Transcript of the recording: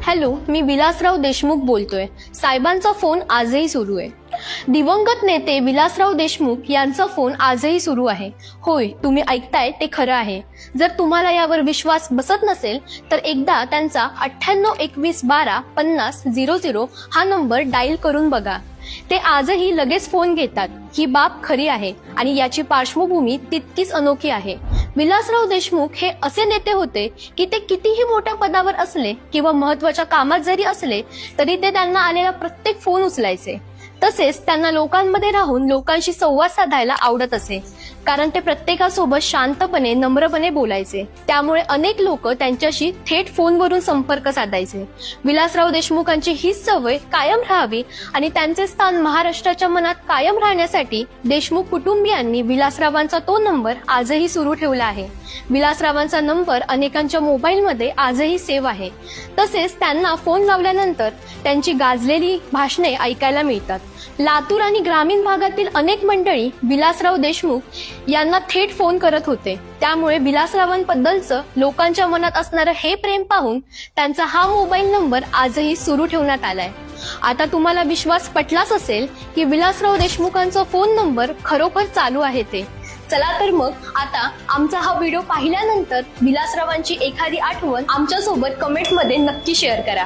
Hello, मी विलासराव देशमुख बोलतोय। साहेबांचा phone आजही सुरू आहे। दिवंगत नेते विलासराव देशमुख यांचा फोन आजही सुरू आहे। होय, तुम्ही ऐकताय ते खरं आहे। जर तुम्हाला यावर विश्वास बसत नसेल तर एकदा त्यांचा 9821125000 हा नंबर डायल करून बघा। ते आजही लगेच फोन घेतात। ही बाब खरी आहे आणि याची पार्श्वभूमी तितकीच अनोखी आहे। विलासराव देशमुख हे असे नेते होते की ते कितीही मोठ्या पदावर असले किंवा महत्त्वाच्या कामात जरी असले तरी ते त्यांना आलेला प्रत्येक फोन उचलायचे। तसेच त्यांना लोकांमध्ये राहून लोकांशी संवाद साधायला आवडत असे, कारण ते प्रत्येकासोबत शांतपणे नम्रपणे बोलायचे। त्यामुळे अनेक लोक त्यांच्याशी थेट फोनवरून संपर्क साधायचे। विलासराव देशमुखांची ही सवय कायम राहावी आणि त्यांचे स्थान महाराष्ट्राच्या मनात कायम राहण्यासाठी देशमुख कुटुंबियांनी विलासरावांचा तो नंबर आजही सुरू ठेवला आहे। विलासरावांचा नंबर अनेकांच्या मोबाईलमध्ये आजही सेव्ह आहे। तसेच त्यांना फोन लावल्यानंतर त्यांची गाजलेली भाषणे ऐकायला मिळतात। लातूर आणि ग्रामीण भागातील अनेक मंडळी विलासराव देशमुख यांना थेट फोन करत होते। त्यामुळे विलासरावांबद्दलचं लोकांच्या मनात असणारं हे प्रेम पाहून त्यांचा हा मोबाईल नंबर आजही सुरू ठेवण्यात आलाय। आता तुम्हाला विश्वास पटलाच असेल की विलासराव देशमुखांचा फोन नंबर खरोखर चालू आहे ते। चला तर मग आता आमचा हा व्हिडिओ पाहिल्यानंतर विलासरावांची एखादी आठवण आमच्यासोबत कमेंटमध्ये नक्की शेअर करा।